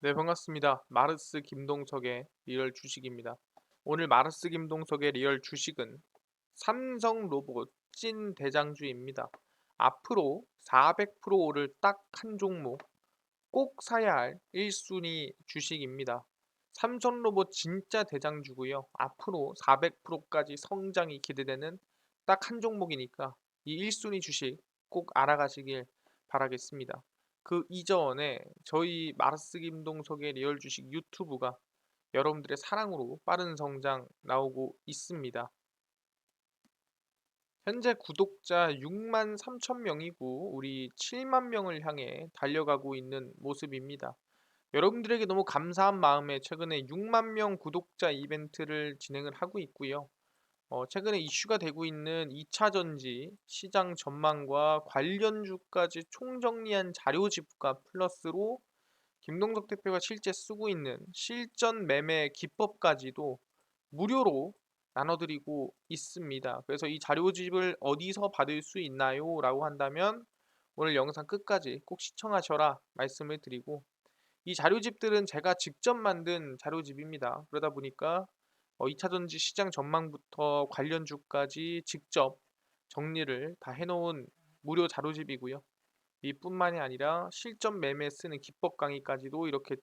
네, 반갑습니다. 마르스 김동석의 리얼 주식입니다. 오늘 마르스 김동석의 리얼 주식은 삼성 로봇 찐 대장주입니다. 앞으로 400% 오를 딱 한 종목 꼭 사야 할 1순위 주식입니다. 삼성 로봇 진짜 대장주고요. 앞으로 400%까지 성장이 기대되는 딱 한 종목이니까 이 1순위 주식 꼭 알아가시길 바라겠습니다. 그 이전에 저희 마르스 김동석의 리얼 주식 유튜브가 여러분들의 사랑으로 빠른 성장 나오고 있습니다. 현재 구독자 6만 3천 명이고 우리 7만 명을 향해 달려가고 있는 모습입니다. 여러분들에게 너무 감사한 마음에 최근에 6만 명 구독자 이벤트를 진행을 하고 있고요. 최근에 이슈가 되고 있는 2차 전지 시장 전망과 관련주까지 총정리한 자료집과 플러스로 김동석 대표가 실제 쓰고 있는 실전 매매 기법까지도 무료로 나눠드리고 있습니다. 그래서 이 자료집을 어디서 받을 수 있나요? 라고 한다면 오늘 영상 끝까지 꼭 시청하셔라 말씀을 드리고, 이 자료집들은 제가 직접 만든 자료집입니다. 그러다 보니까 2차 전지 시장 전망부터 관련주까지 직접 정리를 다 해놓은 무료 자료집이고요. 이뿐만이 아니라 실전 매매 쓰는 기법 강의까지도 이렇게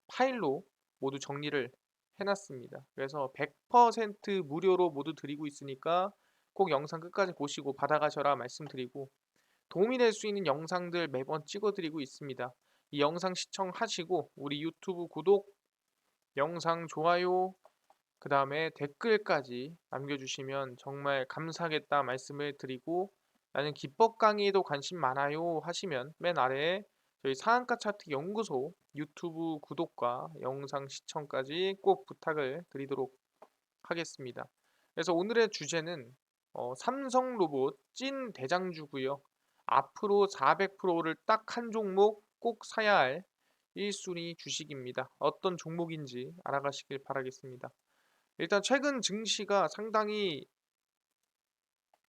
파일로 모두 정리를 해놨습니다. 그래서 100% 무료로 모두 드리고 있으니까 꼭 영상 끝까지 보시고 받아가셔라 말씀드리고, 도움이 될 수 있는 영상들 매번 찍어드리고 있습니다. 이 영상 시청하시고 우리 유튜브 구독, 영상 좋아요, 그 다음에 댓글까지 남겨주시면 정말 감사하겠다 말씀을 드리고, 나는 기법 강의에도 관심 많아요 하시면 맨 아래에 저희 상한가 차트 연구소 유튜브 구독과 영상 시청까지 꼭 부탁을 드리도록 하겠습니다. 그래서 오늘의 주제는 삼성 로봇 찐 대장주고요. 앞으로 400%를 딱 한 종목 꼭 사야 할 1순위 주식입니다. 어떤 종목인지 알아가시길 바라겠습니다. 일단 최근 증시가 상당히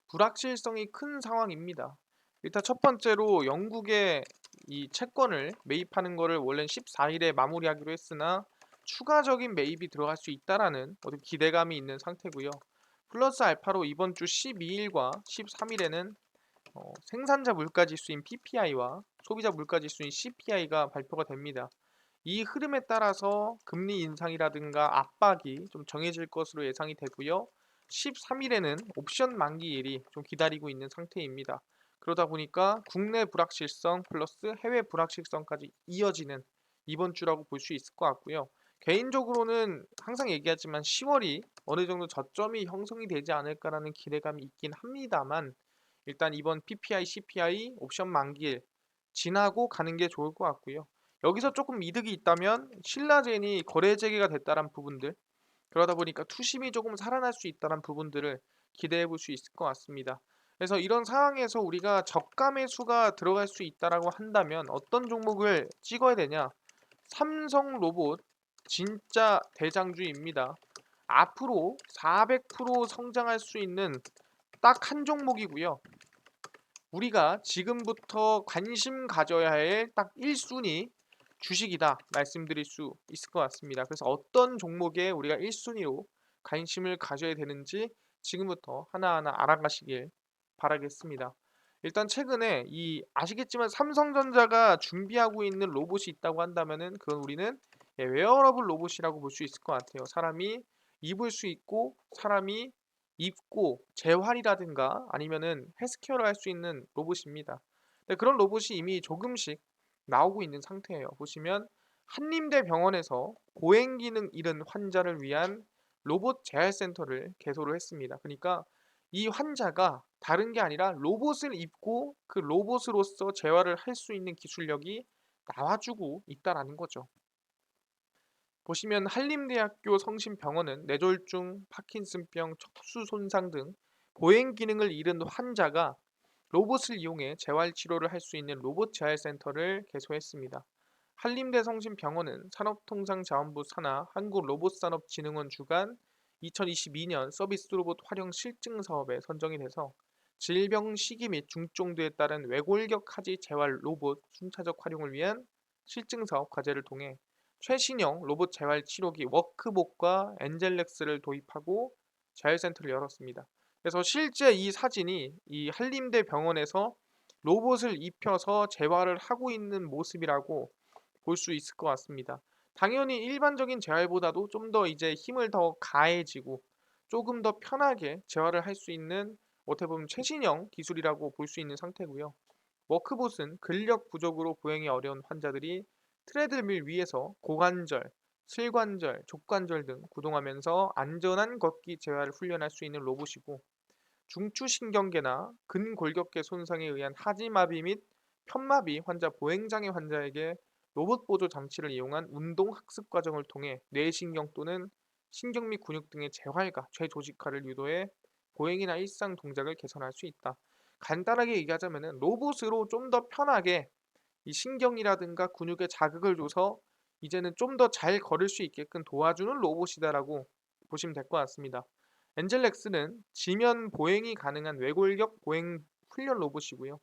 불확실성이 큰 상황입니다. 일단 첫 번째로 영국의 이 채권을 매입하는 거를 원래는 14일에 마무리하기로 했으나 추가적인 매입이 들어갈 수 있다라는 어떤 기대감이 있는 상태고요. 플러스 알파로 이번 주 12일과 13일에는 생산자 물가지수인 PPI와 소비자 물가지수인 CPI가 발표가 됩니다. 이 흐름에 따라서 금리 인상이라든가 압박이 좀 정해질 것으로 예상이 되고요. 13일에는 옵션 만기일이 좀 기다리고 있는 상태입니다. 그러다 보니까 국내 불확실성 플러스 해외 불확실성까지 이어지는 이번 주라고 볼 수 있을 것 같고요. 개인적으로는 항상 얘기하지만 10월이 어느 정도 저점이 형성이 되지 않을까라는 기대감이 있긴 합니다만, 일단 이번 PPI, CPI 옵션 만기일 지나고 가는 게 좋을 것 같고요. 여기서 조금 이득이 있다면 신라젠이 거래 재개가 됐다는 부분들, 그러다 보니까 투심이 조금 살아날 수 있다는 부분들을 기대해 볼 수 있을 것 같습니다. 그래서 이런 상황에서 우리가 저가 매수가 들어갈 수 있다라고 한다면 어떤 종목을 찍어야 되냐? 삼성 로봇 진짜 대장주입니다. 앞으로 400% 성장할 수 있는 딱 한 종목이고요. 우리가 지금부터 관심 가져야 할 딱 1순위 주식이다 말씀드릴 수 있을 것 같습니다. 그래서 어떤 종목에 우리가 1순위로 관심을 가져야 되는지 지금부터 하나하나 알아가시길 바라겠습니다. 일단 최근에 이 아시겠지만 삼성전자가 준비하고 있는 로봇이 있다고 한다면은 그건 우리는 웨어러블 로봇이라고 볼 수 있을 것 같아요. 사람이 입을 수 있고 사람이 입고 재활이라든가 아니면은 헬스케어를 할 수 있는 로봇입니다. 근데 그런 로봇이 이미 조금씩 나오고 있는 상태예요. 보시면 한림대 병원에서 보행 기능 잃은 환자를 위한 로봇 재활센터를 개소를 했습니다. 그러니까 이 환자가 다른 게 아니라 로봇을 입고 그 로봇으로서 재활을 할 수 있는 기술력이 나와주고 있다라는 거죠. 보시면 한림대학교 성심병원은 뇌졸중, 파킨슨병, 척수 손상 등 보행 기능을 잃은 환자가 로봇을 이용해 재활치료를 할 수 있는 로봇 재활센터를 개소했습니다. 한림대 성심병원은 산업통상자원부 산하 한국로봇산업진흥원 주관 2022년 서비스 로봇 활용 실증 사업에 선정이 돼서 질병 시기 및 중증도에 따른 외골격 하지 재활 로봇 순차적 활용을 위한 실증 사업 과제를 통해 최신형 로봇 재활 치료기 워크복과 엔젤렉스를 도입하고 재활센터를 열었습니다. 그래서 실제 이 사진이 이 한림대 병원에서 로봇을 입혀서 재활을 하고 있는 모습이라고 볼 수 있을 것 같습니다. 당연히 일반적인 재활보다도 좀 더 이제 힘을 더 가해지고 조금 더 편하게 재활을 할 수 있는 어떻게 보면 최신형 기술이라고 볼 수 있는 상태고요. 워크봇은 근력 부족으로 보행이 어려운 환자들이 트레드밀 위에서 고관절, 슬관절, 족관절 등 구동하면서 안전한 걷기 재활을 훈련할 수 있는 로봇이고, 중추신경계나 근골격계 손상에 의한 하지마비 및 편마비 환자 보행장애 환자에게 로봇 보조 장치를 이용한 운동 학습 과정을 통해 뇌신경 또는 신경 및 근육 등의 재활과 재조직화를 유도해 보행이나 일상 동작을 개선할 수 있다. 간단하게 얘기하자면 로봇으로 좀 더 편하게 이 신경이라든가 근육에 자극을 줘서 이제는 좀 더 잘 걸을 수 있게끔 도와주는 로봇이다라고 보시면 될 것 같습니다. 엔젤렉스는 지면 보행이 가능한 외골격 보행 훈련 로봇이고요.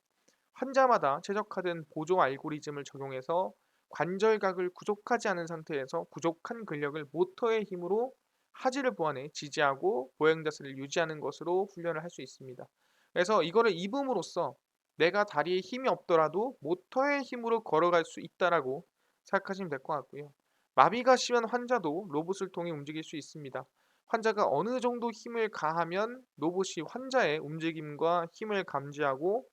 환자마다 최적화된 보조 알고리즘을 적용해서 관절각을 구족하지 않은 상태에서 부족한 근력을 모터의 힘으로 하지를 보완해 지지하고 보행 자세를 유지하는 것으로 훈련을 할 수 있습니다. 그래서 이거를 입음으로써 내가 다리에 힘이 없더라도 모터의 힘으로 걸어갈 수 있다라고 생각하시면 될 것 같고요. 마비가 심한 환자도 로봇을 통해 움직일 수 있습니다. 환자가 어느 정도 힘을 가하면 로봇이 환자의 움직임과 힘을 감지하고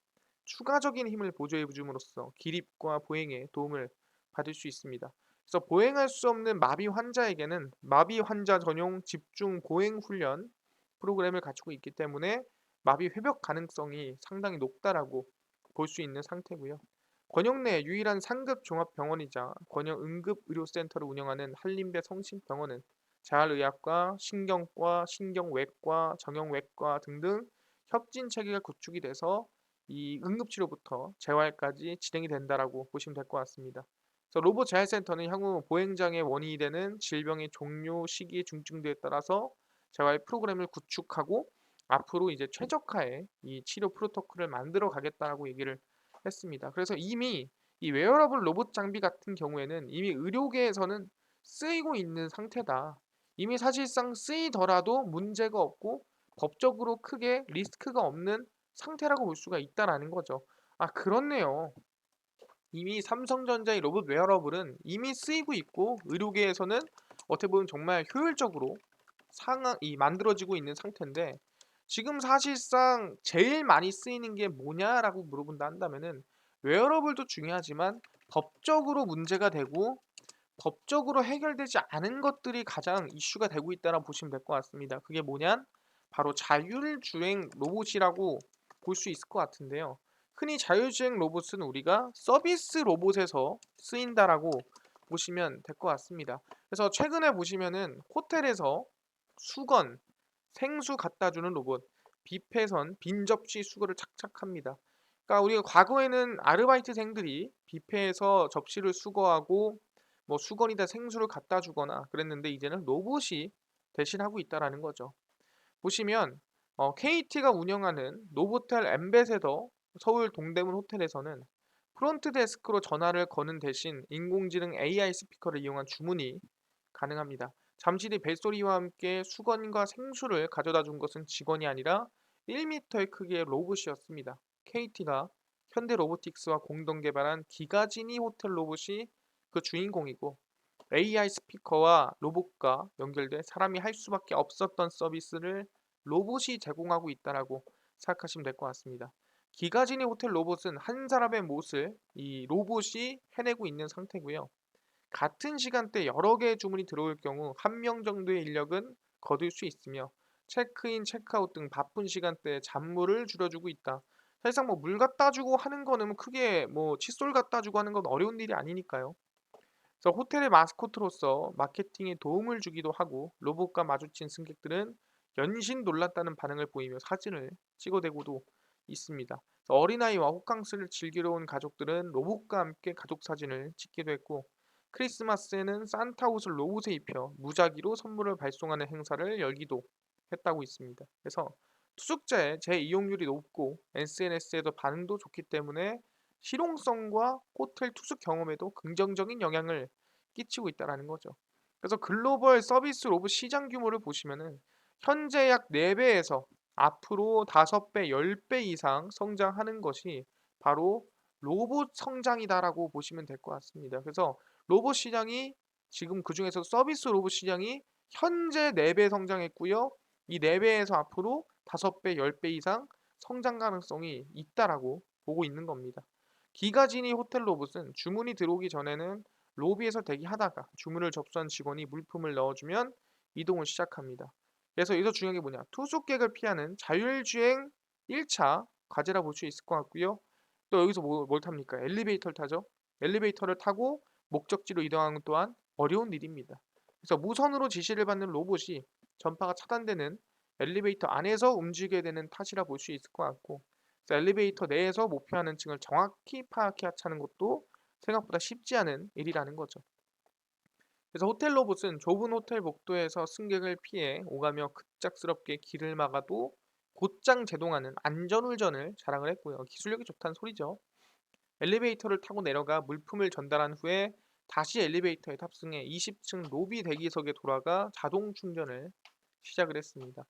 추가적인 힘을 보조해 줌으로써 기립과 보행에 도움을 받을 수 있습니다. 그래서 보행할 수 없는 마비 환자에게는 마비 환자 전용 집중 보행 훈련 프로그램을 갖추고 있기 때문에 마비 회복 가능성이 상당히 높다라고 볼 수 있는 상태고요. 권역 내 유일한 상급 종합병원이자 권역 응급의료센터를 운영하는 한림대 성심병원은 재활의학과, 신경과, 신경외과, 정형외과 등등 협진 체계가 구축이 돼서 이 응급치료부터 재활까지 진행이 된다라고 보시면 될 것 같습니다. 그래서 로봇 재활센터는 향후 보행장애 원인이 되는 질병의 종류, 시기, 중증도에 따라서 재활 프로그램을 구축하고 앞으로 이제 최적화의 이 치료 프로토콜을 만들어 가겠다라고 얘기를 했습니다. 그래서 이미 이 웨어러블 로봇 장비 같은 경우에는 이미 의료계에서는 쓰이고 있는 상태다. 이미 사실상 쓰이더라도 문제가 없고 법적으로 크게 리스크가 없는 상태라고 볼 수가 있다라는 거죠. 아, 그렇네요. 이미 삼성전자의 로봇 웨어러블은 이미 쓰이고 있고 의료계에서는 어떻게 보면 정말 효율적으로 상이 만들어지고 있는 상태인데, 지금 사실상 제일 많이 쓰이는 게 뭐냐라고 물어본다 한다면은 웨어러블도 중요하지만 법적으로 문제가 되고 법적으로 해결되지 않은 것들이 가장 이슈가 되고 있다고 보시면 될 것 같습니다. 그게 뭐냐? 바로 자율주행 로봇이라고 볼 수 있을 것 같은데요. 흔히 자율주행 로봇은 우리가 서비스 로봇에서 쓰인다라고 보시면 될 것 같습니다. 그래서 최근에 보시면은 호텔에서 수건, 생수 갖다 주는 로봇, 뷔페선 빈 접시 수거를 착착합니다. 그러니까 우리가 과거에는 아르바이트생들이 뷔페에서 접시를 수거하고 뭐 수건이다 생수를 갖다 주거나 그랬는데 이제는 로봇이 대신하고 있다라는 거죠. 보시면 KT가 운영하는 노보텔 엠베세더 서울 동대문 호텔에서는 프론트 데스크로 전화를 거는 대신 인공지능 AI 스피커를 이용한 주문이 가능합니다. 잠시 뒤 벨소리와 함께 수건과 생수를 가져다 준 것은 직원이 아니라 1m의 크기의 로봇이었습니다. KT가 현대 로보틱스와 공동 개발한 기가지니 호텔 로봇이 그 주인공이고, AI 스피커와 로봇과 연결돼 사람이 할 수밖에 없었던 서비스를 로봇이 제공하고 있다라고 생각하시면 될 것 같습니다. 기가진이 호텔 로봇은 한 사람의 몫을 이 로봇이 해내고 있는 상태고요. 같은 시간대 여러 개의 주문이 들어올 경우 한 명 정도의 인력은 거둘 수 있으며 체크인, 체크아웃 등 바쁜 시간대에 잡무를 줄여주고 있다. 사실상 뭐 물 갖다 주고 하는 거는 크게 뭐 칫솔 갖다 주고 하는 건 어려운 일이 아니니까요. 그래서 호텔의 마스코트로서 마케팅에 도움을 주기도 하고, 로봇과 마주친 승객들은 연신 놀랐다는 반응을 보이며 사진을 찍어대고도 있습니다. 그래서 어린아이와 호캉스를 즐기러 온 가족들은 로봇과 함께 가족 사진을 찍기도 했고, 크리스마스에는 산타 옷을 로봇에 입혀 무작위로 선물을 발송하는 행사를 열기도 했다고 있습니다. 그래서 투숙자의 재이용률이 높고 SNS에도 반응도 좋기 때문에 실용성과 호텔 투숙 경험에도 긍정적인 영향을 끼치고 있다라는 거죠. 그래서 글로벌 서비스 로봇 시장 규모를 보시면은 현재 약 4배에서 앞으로 5배, 10배 이상 성장하는 것이 바로 로봇 성장이다라고 보시면 될 것 같습니다. 그래서 로봇 시장이 지금 그중에서 서비스 로봇 시장이 현재 4배 성장했고요. 이 4배에서 앞으로 5배, 10배 이상 성장 가능성이 있다라고 보고 있는 겁니다. 기가지니 호텔 로봇은 주문이 들어오기 전에는 로비에서 대기하다가 주문을 접수한 직원이 물품을 넣어주면 이동을 시작합니다. 그래서 여기서 중요한 게 뭐냐? 투숙객을 피하는 자율주행 1차 과제라 볼 수 있을 것 같고요. 또 여기서 뭘 탑니까? 엘리베이터를 타죠. 엘리베이터를 타고 목적지로 이동하는 또한 어려운 일입니다. 그래서 무선으로 지시를 받는 로봇이 전파가 차단되는 엘리베이터 안에서 움직여야 되는 탓이라 볼 수 있을 것 같고, 그래서 엘리베이터 내에서 목표하는 층을 정확히 파악하는 것도 생각보다 쉽지 않은 일이라는 거죠. 그래서 호텔 로봇은 좁은 호텔 복도에서 승객을 피해 오가며 급작스럽게 길을 막아도 곧장 제동하는 안전운전을 자랑을 했고요. 기술력이 좋다는 소리죠. 엘리베이터를 타고 내려가 물품을 전달한 후에 다시 엘리베이터에 탑승해 20층 로비 대기석에 돌아가 자동 충전을 시작을 했습니다.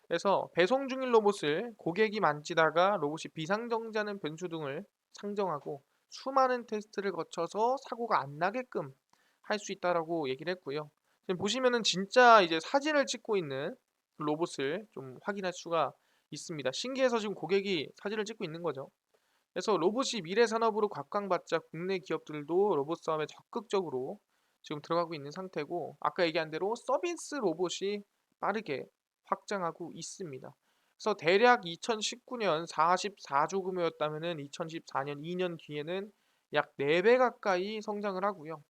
그래서 배송 중인 로봇을 고객이 만지다가 로봇이 비상정지하는 변수 등을 상정하고 수많은 테스트를 거쳐서 사고가 안 나게끔 할 수 있다라고 얘기를 했고요. 지금 보시면은 진짜 이제 사진을 찍고 있는 로봇을 좀 확인할 수가 있습니다. 신기해서 지금 고객이 사진을 찍고 있는 거죠. 그래서 로봇이 미래 산업으로 각광받자 국내 기업들도 로봇 사업에 적극적으로 지금 들어가고 있는 상태고, 아까 얘기한 대로 서비스 로봇이 빠르게 확장하고 있습니다. 그래서 대략 2019년 44조 규모였다면은 2014년 2년 뒤에는 약 4배 가까이 성장을 하고요.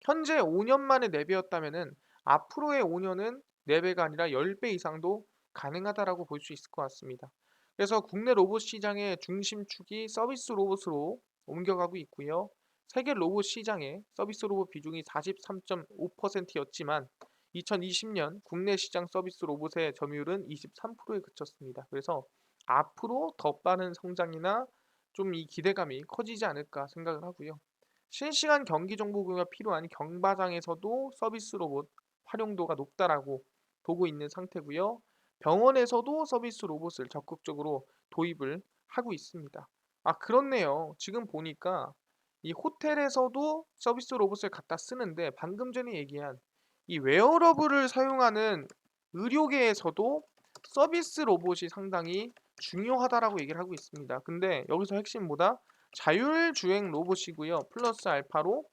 현재 5년 만에 4배였다면은 앞으로의 5년은 4배가 아니라 10배 이상도 가능하다라고 볼 수 있을 것 같습니다. 그래서 국내 로봇 시장의 중심축이 서비스 로봇으로 옮겨가고 있고요. 세계 로봇 시장의 서비스 로봇 비중이 43.5%였지만 2020년 국내 시장 서비스 로봇의 점유율은 23%에 그쳤습니다. 그래서 앞으로 더 빠른 성장이나 좀 이 기대감이 커지지 않을까 생각을 하고요. 실시간 경기 정보 공유가 필요한 경마장에서도 서비스 로봇 활용도가 높다라고 보고 있는 상태고요. 병원에서도 서비스 로봇을 적극적으로 도입을 하고 있습니다. 아, 그렇네요. 지금 보니까 이 호텔에서도 서비스 로봇을 갖다 쓰는데 방금 전에 얘기한 이 웨어러블을 사용하는 의료계에서도 서비스 로봇이 상당히 중요하다라고 얘기를 하고 있습니다. 근데 여기서 핵심 뭐다? 자율주행 로봇이고요. 플러스 알파로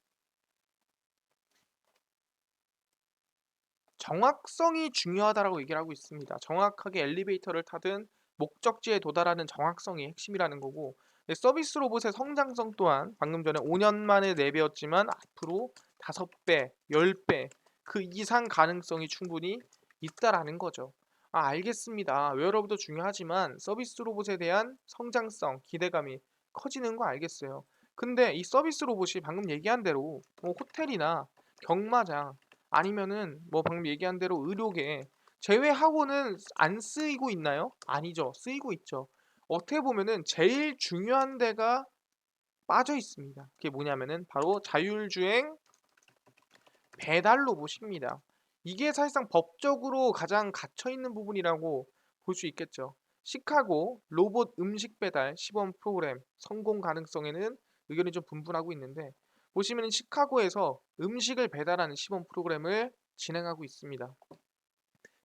정확성이 중요하다라고 얘기를 하고 있습니다. 정확하게 엘리베이터를 타든 목적지에 도달하는 정확성이 핵심이라는 거고, 서비스 로봇의 성장성 또한 방금 전에 5년 만에 4배였지만 앞으로 5배, 10배 그 이상 가능성이 충분히 있다라는 거죠. 아, 알겠습니다. 웨어러블도 중요하지만 서비스 로봇에 대한 성장성, 기대감이 커지는 거 알겠어요. 근데 이 서비스 로봇이 방금 얘기한 대로 뭐 호텔이나 경마장 아니면은 뭐 방금 얘기한 대로 의료계 제외하고는 안 쓰이고 있나요? 아니죠. 쓰이고 있죠. 어떻게 보면은 제일 중요한 데가 빠져 있습니다. 그게 뭐냐면은 바로 자율주행 배달 로봇입니다. 이게 사실상 법적으로 가장 갇혀 있는 부분이라고 볼 수 있겠죠. 시카고 로봇 음식 배달 시범 프로그램 성공 가능성에는 의견이 좀 분분하고 있는데, 보시면 시카고에서 음식을 배달하는 시범 프로그램을 진행하고 있습니다.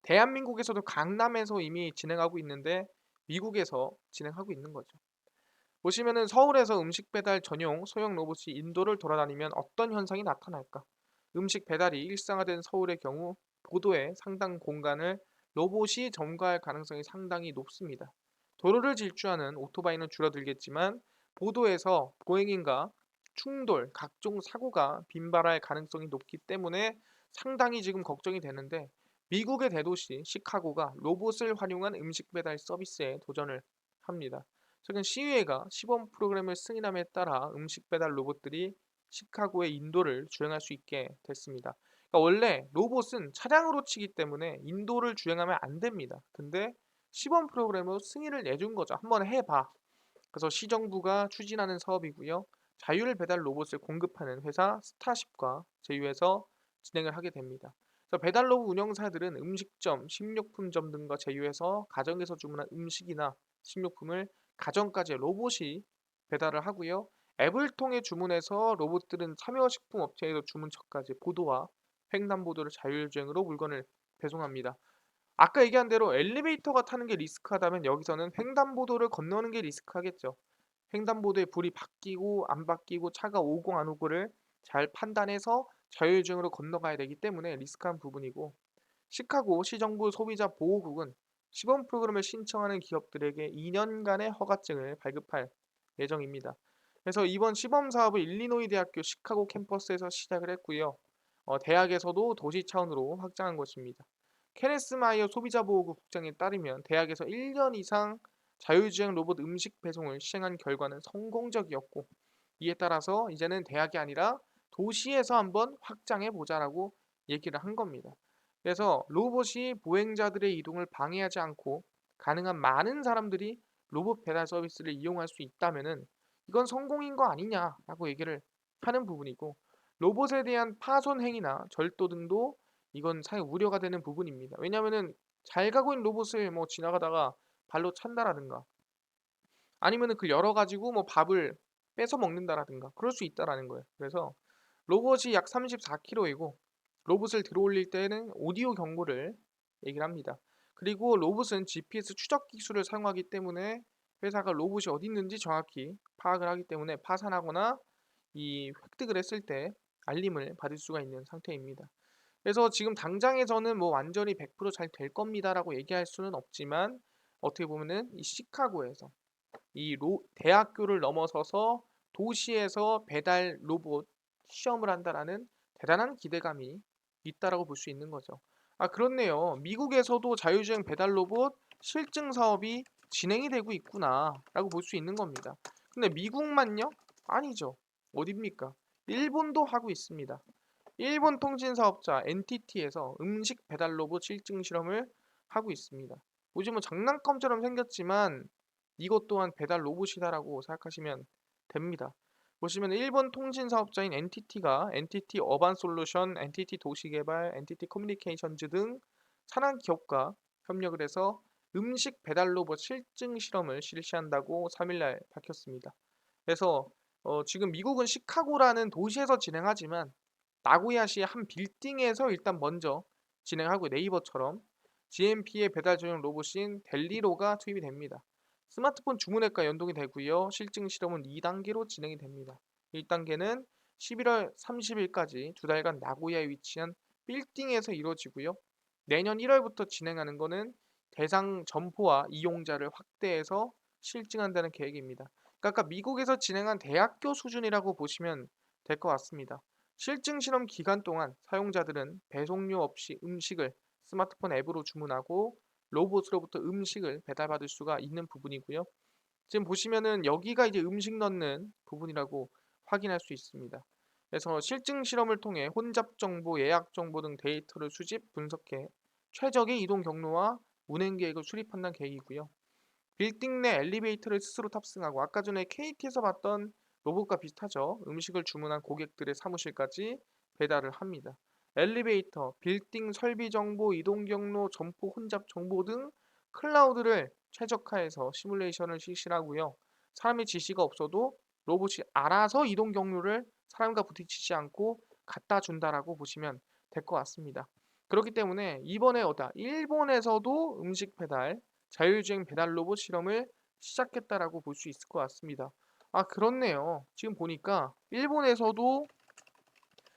대한민국에서도 강남에서 이미 진행하고 있는데 미국에서 진행하고 있는 거죠. 보시면은 서울에서 음식 배달 전용 소형 로봇이 인도를 돌아다니면 어떤 현상이 나타날까? 음식 배달이 일상화된 서울의 경우 보도의 상당 공간을 로봇이 점거할 가능성이 상당히 높습니다. 도로를 질주하는 오토바이는 줄어들겠지만 보도에서 보행인과 충돌, 각종 사고가 빈발할 가능성이 높기 때문에 상당히 지금 걱정이 되는데, 미국의 대도시 시카고가 로봇을 활용한 음식 배달 서비스에 도전을 합니다. 최근 시의회가 시범 프로그램을 승인함에 따라 음식 배달 로봇들이 시카고의 인도를 주행할 수 있게 됐습니다. 그러니까 원래 로봇은 차량으로 치기 때문에 인도를 주행하면 안 됩니다. 근데 시범 프로그램으로 승인을 내준 거죠. 한번 해봐. 그래서 시정부가 추진하는 사업이고요. 자율 배달 로봇을 공급하는 회사 스타쉽과 제휴해서 진행을 하게 됩니다. 그래서 배달 로봇 운영사들은 음식점, 식료품점 등과 제휴해서 가정에서 주문한 음식이나 식료품을 가정까지 로봇이 배달을 하고요. 앱을 통해 주문해서 로봇들은 참여식품 업체에서 주문처까지 보도와 횡단보도를 자율주행으로 물건을 배송합니다. 아까 얘기한 대로 엘리베이터가 타는 게 리스크하다면 여기서는 횡단보도를 건너는 게 리스크하겠죠. 횡단보도에 불이 바뀌고 안 바뀌고 차가 오고 안 오고를 잘 판단해서 자율주행으로 건너가야 되기 때문에 리스크한 부분이고, 시카고 시정부 소비자 보호국은 시범 프로그램을 신청하는 기업들에게 2년간의 허가증을 발급할 예정입니다. 그래서 이번 시범 사업을 일리노이 대학교 시카고 캠퍼스에서 시작을 했고요. 대학에서도 도시 차원으로 확장한 것입니다. 케네스 마이어 소비자보호국 국장에 따르면 대학에서 1년 이상 자율주행 로봇 음식 배송을 시행한 결과는 성공적이었고, 이에 따라서 이제는 대학이 아니라 도시에서 한번 확장해 보자라고 얘기를 한 겁니다. 그래서 로봇이 보행자들의 이동을 방해하지 않고 가능한 많은 사람들이 로봇 배달 서비스를 이용할 수 있다면은 이건 성공인 거 아니냐라고 얘기를 하는 부분이고, 로봇에 대한 파손 행위나 절도 등도 이건 사용 우려가 되는 부분입니다. 왜냐하면은 잘 가고 있는 로봇을 뭐 지나가다가 발로 찬다라든가 아니면은 그 열어 가지고 뭐 밥을 뺏어 먹는다라든가 그럴 수 있다라는 거예요. 그래서 로봇이 약 34kg이고 로봇을 들어올릴 때는 오디오 경고를 얘기를 합니다. 그리고 로봇은 GPS 추적 기술을 사용하기 때문에 회사가 로봇이 어디 있는지 정확히 파악을 하기 때문에 파산하거나 이 획득을 했을 때 알림을 받을 수가 있는 상태입니다. 그래서 지금 당장에서는 뭐 완전히 100%잘 될 겁니다라고 얘기할 수는 없지만, 어떻게 보면은 이 시카고에서 대학교를 넘어서서 도시에서 배달 로봇 시험을 한다라는 대단한 기대감이 있다라고 볼 수 있는 거죠. 아, 그렇네요. 미국에서도 자율주행 배달 로봇 실증 사업이 진행이 되고 있구나라고 볼 수 있는 겁니다. 근데 미국만요? 아니죠. 어딥니까? 일본도 하고 있습니다. 일본 통신 사업자 NTT에서 음식 배달 로봇 실증 실험을 하고 있습니다. 요즘은 장난감처럼 생겼지만 이것 또한 배달 로봇이다라고 생각하시면 됩니다. 보시면 일본 통신 사업자인 NTT가 NTT 어반 솔루션, NTT 도시개발, NTT 커뮤니케이션즈 등 산한 기업과 협력을 해서 음식 배달 로봇 실증 실험을 실시한다고 3일날 밝혔습니다. 그래서 지금 미국은 시카고라는 도시에서 진행하지만 나고야시의 한 빌딩에서 일단 먼저 진행하고, 네이버처럼 GMP의 배달 전용 로봇인 델리로가 투입이 됩니다. 스마트폰 주문 앱과 연동이 되고요. 실증 실험은 2단계로 진행이 됩니다. 1단계는 11월 30일까지 두 달간 나고야에 위치한 빌딩에서 이루어지고요. 내년 1월부터 진행하는 것은 대상 점포와 이용자를 확대해서 실증한다는 계획입니다. 그러니까 아까 미국에서 진행한 대학교 수준이라고 보시면 될 것 같습니다. 실증 실험 기간 동안 사용자들은 배송료 없이 음식을 스마트폰 앱으로 주문하고 로봇으로부터 음식을 배달받을 수가 있는 부분이고요. 지금 보시면은 여기가 이제 음식 넣는 부분이라고 확인할 수 있습니다. 그래서 실증 실험을 통해 혼잡 정보, 예약 정보 등 데이터를 수집, 분석해 최적의 이동 경로와 운행 계획을 수립한다는 계획이고요. 빌딩 내 엘리베이터를 스스로 탑승하고, 아까 전에 KT에서 봤던 로봇과 비슷하죠. 음식을 주문한 고객들의 사무실까지 배달을 합니다. 엘리베이터, 빌딩 설비 정보, 이동 경로, 점포 혼잡 정보 등 클라우드를 최적화해서 시뮬레이션을 실시하고요. 사람의 지시가 없어도 로봇이 알아서 이동 경로를 사람과 부딪히지 않고 갖다 준다라고 보시면 될 것 같습니다. 그렇기 때문에 이번에 일본에서도 음식 배달 자율주행 배달 로봇 실험을 시작했다라고 볼 수 있을 것 같습니다. 아, 그렇네요. 지금 보니까 일본에서도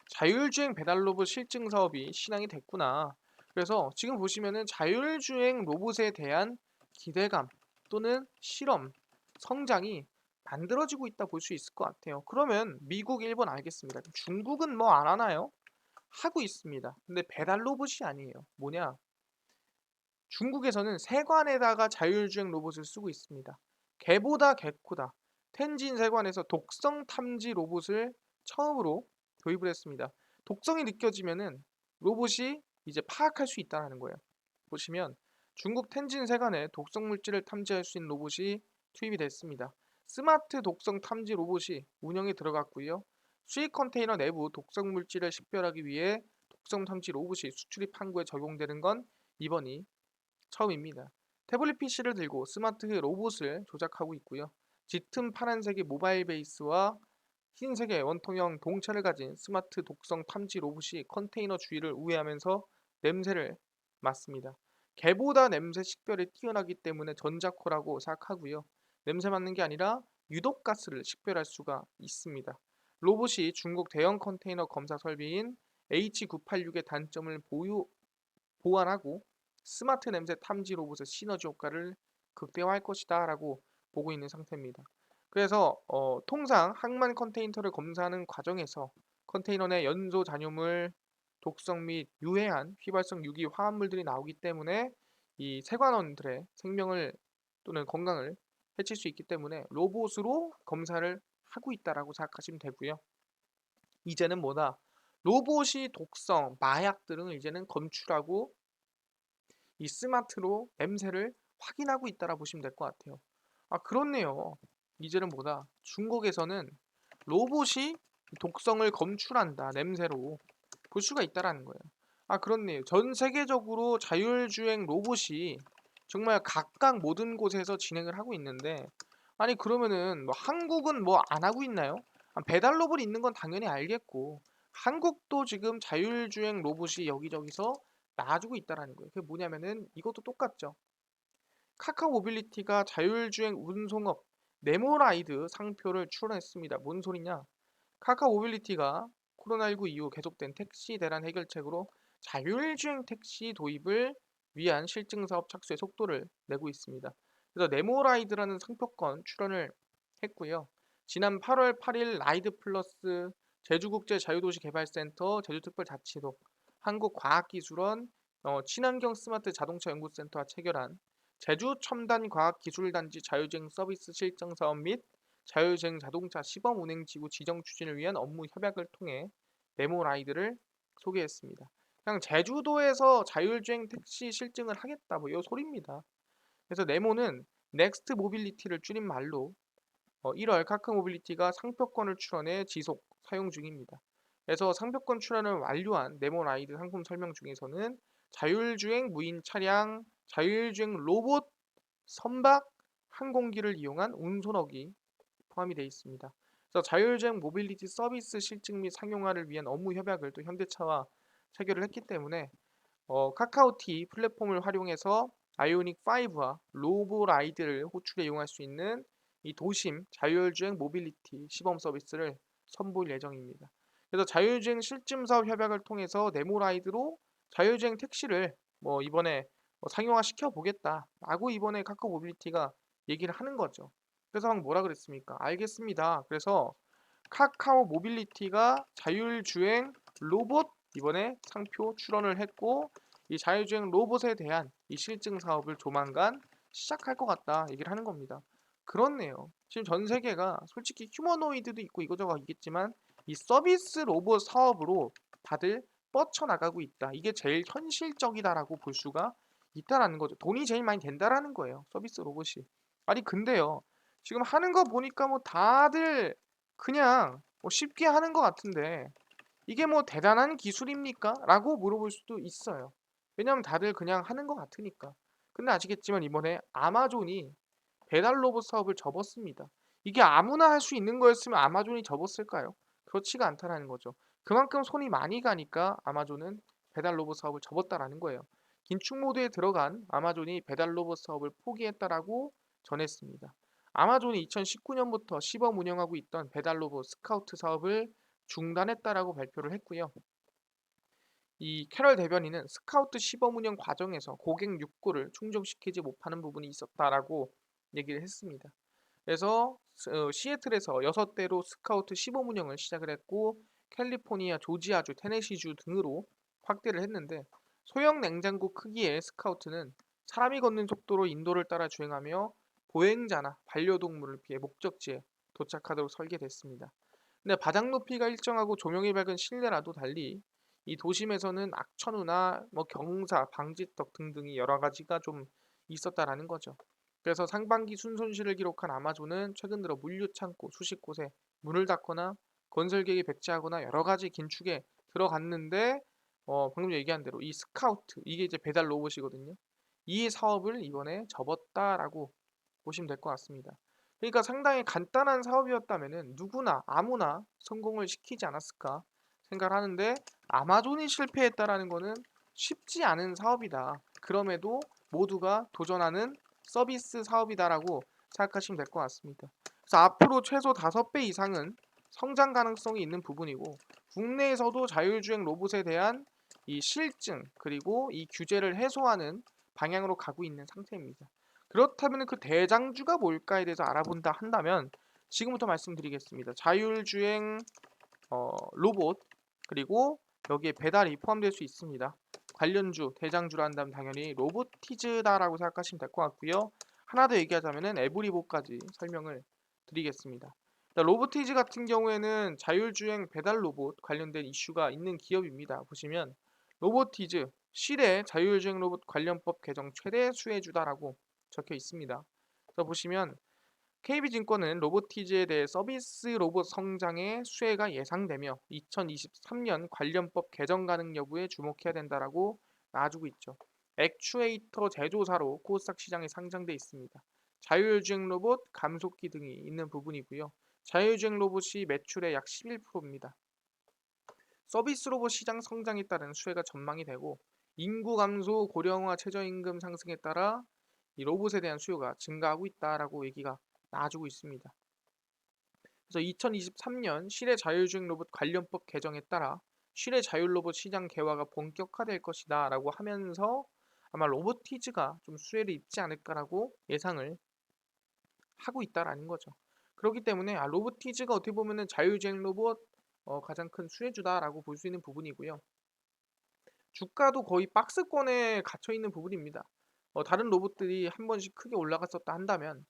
자율주행 배달 로봇 실증 사업이 시행이 됐구나. 그래서 지금 보시면은 자율주행 로봇에 대한 기대감 또는 실험, 성장이 만들어지고 있다 볼 수 있을 것 같아요. 그러면 미국, 일본 알겠습니다. 중국은 뭐 안 하나요? 하고 있습니다. 근데 배달 로봇이 아니에요. 뭐냐? 중국에서는 세관에다가 자율주행 로봇을 쓰고 있습니다. 개보다 개코다. 텐진 세관에서 독성 탐지 로봇을 처음으로 도입을 했습니다. 독성이 느껴지면은 로봇이 이제 파악할 수 있다는 거예요. 보시면 중국 텐진 세관에 독성 물질을 탐지할 수 있는 로봇이 투입이 됐습니다. 스마트 독성 탐지 로봇이 운영에 들어갔고요. 수입 컨테이너 내부 독성 물질을 식별하기 위해 독성 탐지 로봇이 수출입 항구에 적용되는 건 이번이 처음입니다. 태블릿 PC를 들고 스마트 로봇을 조작하고 있고요. 짙은 파란색의 모바일 베이스와 흰색의 원통형 동체를 가진 스마트 독성 탐지 로봇이 컨테이너 주위를 우회하면서 냄새를 맡습니다. 개보다 냄새 식별이 뛰어나기 때문에 전자코라고 생각하고요. 냄새 맡는 게 아니라 유독가스를 식별할 수가 있습니다. 로봇이 중국 대형 컨테이너 검사 설비인 H986의 단점을 보완하고 스마트 냄새 탐지 로봇의 시너지 효과를 극대화할 것이다 라고 보고 있는 상태입니다. 그래서 통상 항만 컨테이너를 검사하는 과정에서 컨테이너 내 연소 잔여물, 독성 및 유해한 휘발성 유기 화합물들이 나오기 때문에 이 세관원들의 생명을 또는 건강을 해칠 수 있기 때문에 로봇으로 검사를 하고 있다라고 생각하시면 되고요. 이제는 뭐다? 로봇이 독성, 마약 등을 이제는 검출하고 이 스마트로 냄새를 확인하고 있다라 보시면 될 것 같아요. 아, 그렇네요. 이제는 뭐다? 중국에서는 로봇이 독성을 검출한다, 냄새로 볼 수가 있다라는 거예요. 아, 그렇네요. 전 세계적으로 자율주행 로봇이 정말 각각 모든 곳에서 진행을 하고 있는데, 아니 그러면은 뭐 한국은 뭐 안 하고 있나요? 아, 배달 로봇 있는 건 당연히 알겠고, 한국도 지금 자율주행 로봇이 여기저기서 나와주고 있다라는 거예요. 그게 뭐냐면은 이것도 똑같죠. 카카오 모빌리티가 자율주행 운송업 네모라이드 상표를 출원했습니다. 뭔 소리냐? 카카오 모빌리티가 코로나19 이후 계속된 택시 대란 해결책으로 자율주행 택시 도입을 위한 실증 사업 착수에 속도를 내고 있습니다. 그래서 네모라이드라는 상표권 출원을 했고요. 지난 8월 8일 라이드 플러스 제주국제자유도시개발센터 제주특별자치도 한국과학기술원 친환경 스마트 자동차 연구센터와 체결한 제주 첨단과학기술단지 자율주행 서비스 실증 사업 및 자율주행 자동차 시범 운행지구 지정 추진을 위한 업무 협약을 통해 네모라이드를 소개했습니다. 그냥 제주도에서 자율주행 택시 실증을 하겠다 뭐 이 소리입니다. 그래서 네모는 넥스트 모빌리티를 줄인 말로 1월 카카오 모빌리티가 상표권을 출원해 지속 사용 중입니다. 그래서 상표권 출원을 완료한 네모라이드 상품 설명 중에서는 자율주행 무인 차량, 자율주행 로봇, 선박, 항공기를 이용한 운송업이 포함이 되어 있습니다. 그래서 자율주행 모빌리티 서비스 실증 및 상용화를 위한 업무 협약을 또 현대차와 체결을 했기 때문에 카카오티 플랫폼을 활용해서 아이오닉 5와 로보라이드를 호출해 이용할 수 있는 이 도심 자율주행 모빌리티 시범 서비스를 선보일 예정입니다. 그래서 자율주행 실증 사업 협약을 통해서 네모라이드로 자율주행 택시를 뭐 이번에 상용화 시켜 보겠다라고 이번에 카카오 모빌리티가 얘기를 하는 거죠. 그래서 막 뭐라 그랬습니까? 알겠습니다. 그래서 카카오 모빌리티가 자율주행 로봇 이번에 상표 출원을 했고 이 자율주행 로봇에 대한 이 실증 사업을 조만간 시작할 것 같다 얘기를 하는 겁니다. 그렇네요. 지금 전 세계가 솔직히 휴머노이드도 있고 이거저거 있겠지만 이 서비스 로봇 사업으로 다들 뻗쳐나가고 있다. 이게 제일 현실적이다라고 볼 수가 있다라는 거죠. 돈이 제일 많이 된다라는 거예요. 서비스 로봇이. 아니 근데요. 지금 하는 거 보니까 뭐 다들 그냥 뭐 쉽게 하는 것 같은데 이게 뭐 대단한 기술입니까? 라고 물어볼 수도 있어요. 왜냐면 다들 그냥 하는 것 같으니까. 근데 아시겠지만 이번에 아마존이 배달 로봇 사업을 접었습니다. 이게 아무나 할 수 있는 거였으면 아마존이 접었을까요? 그렇지가 않다는 거죠. 그만큼 손이 많이 가니까 아마존은 배달 로봇 사업을 접었다라는 거예요. 긴축 모드에 들어간 아마존이 배달 로봇 사업을 포기했다라고 전했습니다. 아마존이 2019년부터 시범 운영하고 있던 배달 로봇 스카우트 사업을 중단했다라고 발표를 했고요. 이 캐럴 대변인은 스카우트 시범 운영 과정에서 고객 욕구를 충족시키지 못하는 부분이 있었다라고 얘기를 했습니다. 그래서 시애틀에서 6대로 스카우트 시범 운영을 시작을 했고 캘리포니아, 조지아주, 테네시주 등으로 확대를 했는데 소형 냉장고 크기의 스카우트는 사람이 걷는 속도로 인도를 따라 주행하며 보행자나 반려동물을 피해 목적지에 도착하도록 설계됐습니다. 근데 바닥 높이가 일정하고 조명이 밝은 실내라도 달리 이 도심에서는 악천후나 뭐 경사, 방지턱 등등이 여러 가지가 좀 있었다라는 거죠. 그래서 상반기 순손실을 기록한 아마존은 최근 들어 물류 창고 수십 곳에 문을 닫거나 건설 계획이 백지하거나 여러 가지 긴축에 들어갔는데 방금 얘기한 대로 이 스카우트 이게 이제 배달 로봇이거든요. 이 사업을 이번에 접었다라고 보시면 될 것 같습니다. 그러니까 상당히 간단한 사업이었다면은 누구나 아무나 성공을 시키지 않았을까 생각을 하는데 아마존이 실패했다라는 거는 쉽지 않은 사업이다. 그럼에도 모두가 도전하는 서비스 사업이다라고 생각하시면 될 것 같습니다. 그래서 앞으로 최소 5배 이상은 성장 가능성이 있는 부분이고 국내에서도 자율주행 로봇에 대한 이 실증 그리고 이 규제를 해소하는 방향으로 가고 있는 상태입니다. 그렇다면 그 대장주가 뭘까에 대해서 알아본다 한다면 지금부터 말씀드리겠습니다. 자율주행 로봇 그리고 여기에 배달이 포함될 수 있습니다. 관련주, 대장주라 한다면 당연히 로보티즈다라고 생각하시면 될 것 같고요. 하나 더 얘기하자면은 에브리봇까지 설명을 드리겠습니다. 로보티즈 같은 경우에는 자율주행 배달 로봇 관련된 이슈가 있는 기업입니다. 보시면 로보티즈 실내 자율주행 로봇 관련법 개정 최대 수혜주다라고 적혀 있습니다. 그래서 보시면 KB증권은 로보티즈에 대해 서비스 로봇 성장의 수혜가 예상되며 2023년 관련법 개정 가능 여부에 주목해야 된다라고 놔주고 있죠. 액추에이터 제조사로 코스닥 시장에 상장돼 있습니다. 자율주행 로봇, 감속기 등이 있는 부분이고요. 자율주행 로봇이 매출의 약 11%입니다. 서비스 로봇 시장 성장에 따른 수혜가 전망이 되고 인구 감소, 고령화, 최저임금 상승에 따라 이 로봇에 대한 수요가 증가하고 있다라고 얘기가 나와주고 있습니다. 그래서 2023년 실내 자율주행 로봇 관련법 개정에 따라 실내 자율 로봇 시장 개화가 본격화될 것이다라고 하면서 아마 로보티즈가 좀 수혜를 입지 않을까라고 예상을 하고 있다라는 거죠. 그렇기 때문에 로보티즈가 어떻게 보면은 자율주행 로봇 가장 큰 수혜주다라고 볼 수 있는 부분이고요. 주가도 거의 박스권에 갇혀 있는 부분입니다. 다른 로봇들이 한 번씩 크게 올라갔었다 한다면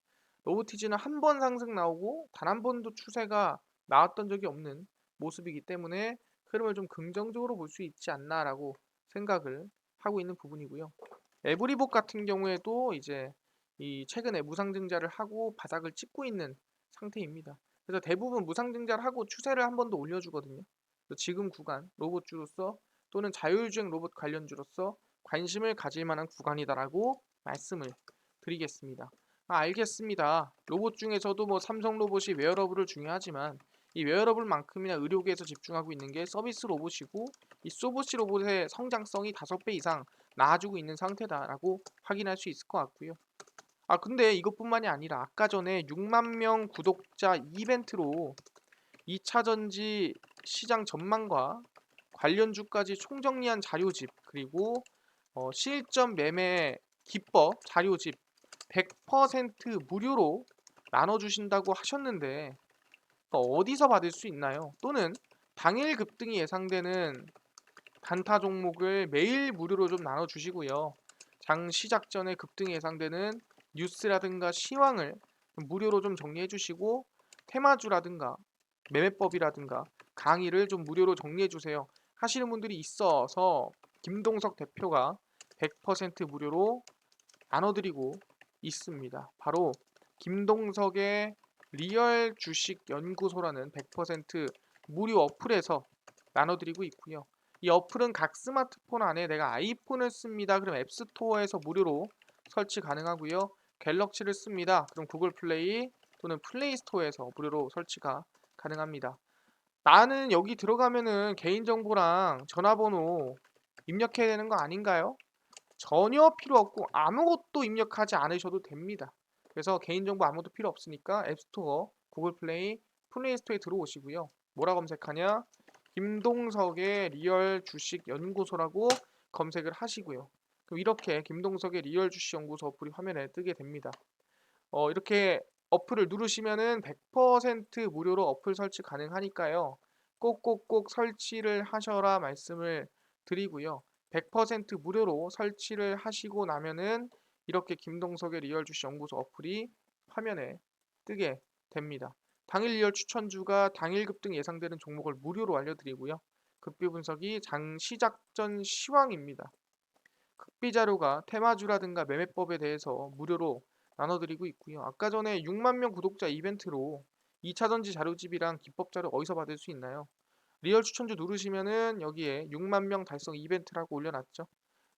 로보티즈는 한 번 상승 나오고 단 한 번도 추세가 나왔던 적이 없는 모습이기 때문에 흐름을 좀 긍정적으로 볼 수 있지 않나라고 생각을 하고 있는 부분이고요. 에브리봇 같은 경우에도 이제 이 최근에 무상증자를 하고 바닥을 찍고 있는 상태입니다. 그래서 대부분 무상증자를 하고 추세를 한 번 더 올려주거든요. 그래서 지금 구간 로봇주로서 또는 자율주행 로봇 관련주로서 관심을 가질 만한 구간이다라고 말씀을 드리겠습니다. 알겠습니다. 로봇 중에서도 뭐 삼성 로봇이 웨어러블을 중요하지만 이 웨어러블만큼이나 의료계에서 집중하고 있는 게 서비스 로봇이고 이 서비스 로봇의 성장성이 5배 이상 나아지고 있는 상태다라고 확인할 수 있을 것 같고요. 근데 이것뿐만이 아니라 아까 전에 6만 명 구독자 이벤트로 2차 전지 시장 전망과 관련주까지 총정리한 자료집 그리고 실전 매매 기법 자료집 100% 무료로 나눠주신다고 하셨는데 어디서 받을 수 있나요? 또는 당일 급등이 예상되는 단타 종목을 매일 무료로 좀 나눠주시고요. 장 시작 전에 급등이 예상되는 뉴스라든가 시황을 무료로 좀 정리해 주시고 테마주라든가 매매법이라든가 강의를 좀 무료로 정리해 주세요. 하시는 분들이 있어서 김동석 대표가 100% 무료로 나눠드리고 있습니다. 바로 김동석의 리얼 주식 연구소라는 100% 무료 어플에서 나눠드리고 있고요. 이 어플은 각 스마트폰 안에 내가 아이폰을 씁니다. 그럼 앱스토어에서 무료로 설치 가능하고요. 갤럭시를 씁니다. 그럼 구글 플레이 또는 플레이 스토어에서 무료로 설치가 가능합니다. 나는 여기 들어가면은 개인정보랑 전화번호 입력해야 되는 거 아닌가요? 전혀 필요 없고 아무것도 입력하지 않으셔도 됩니다. 그래서 개인정보 아무것도 필요 없으니까 앱스토어, 구글 플레이, 플레이 스토어에 들어오시고요. 뭐라 검색하냐? 김동석의 리얼 주식 연구소라고 검색을 하시고요. 그럼 이렇게 김동석의 리얼 주식 연구소 어플이 화면에 뜨게 됩니다. 이렇게 어플을 누르시면은 100% 무료로 어플 설치 가능하니까요. 꼭꼭꼭 설치를 하셔라 말씀을 드리고요. 100% 무료로 설치를 하시고 나면은 이렇게 김동석의 리얼 주식 연구소 어플이 화면에 뜨게 됩니다. 당일 리얼 추천주가 당일 급등 예상되는 종목을 무료로 알려드리고요. 급비 분석이 장 시작 전 시황입니다. 급비 자료가 테마주라든가 매매법에 대해서 무료로 나눠드리고 있고요. 아까 전에 6만 명 구독자 이벤트로 2차 전지 자료집이랑 기법 자료 어디서 받을 수 있나요? 리얼 추천주 누르시면은 여기에 6만 명 달성 이벤트라고 올려놨죠.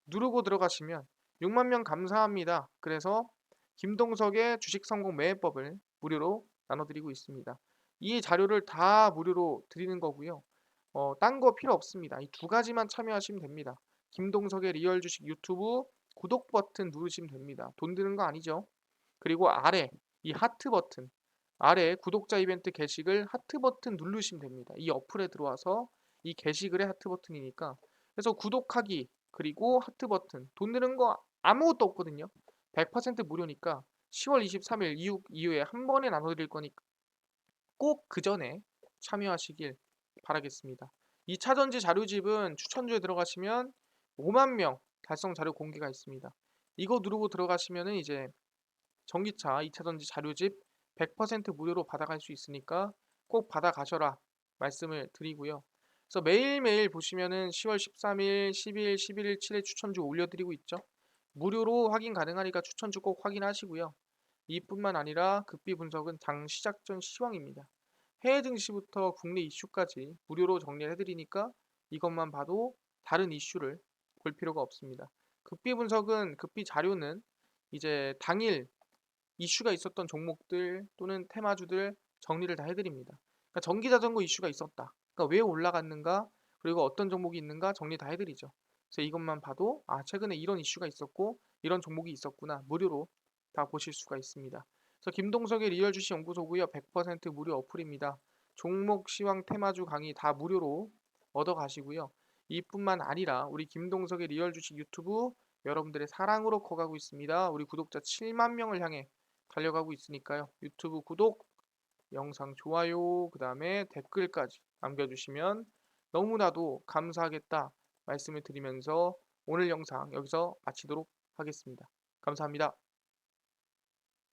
누르고 들어가시면 6만 명 감사합니다. 그래서 김동석의 주식 성공 매매법을 무료로 나눠드리고 있습니다. 이 자료를 다 무료로 드리는 거고요. 딴 거 필요 없습니다. 이 두 가지만 참여하시면 됩니다. 김동석의 리얼 주식 유튜브 구독 버튼 누르시면 됩니다. 돈 드는 거 아니죠? 그리고 아래 이 하트 버튼 아래 구독자 이벤트 게시글 하트 버튼 누르시면 됩니다. 이 어플에 들어와서 이 게시글에 하트 버튼이니까 그래서 구독하기 그리고 하트 버튼 돈 드는 거 아무것도 없거든요. 100% 무료니까 10월 23일 이후에 한 번에 나눠드릴 거니까 꼭 그 전에 참여하시길 바라겠습니다. 2차 전지 자료집은 추천주에 들어가시면 5만 명 달성 자료 공개가 있습니다. 이거 누르고 들어가시면은 이제 전기차 2차 전지 자료집 100% 무료로 받아갈 수 있으니까 꼭 받아가셔라 말씀을 드리고요. 그래서 매일매일 보시면은 10월 13일, 10일, 11일, 7일 추천주 올려드리고 있죠. 무료로 확인 가능하니까 추천주 꼭 확인하시고요. 이뿐만 아니라 급비 분석은 장 시작 전 시황입니다. 해외 증시부터 국내 이슈까지 무료로 정리를 해드리니까 이것만 봐도 다른 이슈를 볼 필요가 없습니다. 급비 분석은 급비 자료는 이제 당일 이슈가 있었던 종목들 또는 테마주들 정리를 다 해드립니다. 그러니까 전기자전거 이슈가 있었다. 그러니까 왜 올라갔는가 그리고 어떤 종목이 있는가 정리 다 해드리죠. 그래서 이것만 봐도 아 최근에 이런 이슈가 있었고 이런 종목이 있었구나 무료로 다 보실 수가 있습니다. 그래서 김동석의 리얼 주식 연구소고요. 100% 무료 어플입니다. 종목 시황 테마주 강의 다 무료로 얻어 가시고요. 이뿐만 아니라 우리 김동석의 리얼 주식 유튜브 여러분들의 사랑으로 커가고 있습니다. 우리 구독자 7만 명을 향해 달려가고 있으니까요. 유튜브 구독, 영상 좋아요, 그 다음에 댓글까지 남겨주시면 너무나도 감사하겠다 말씀을 드리면서 오늘 영상 여기서 마치도록 하겠습니다. 감사합니다.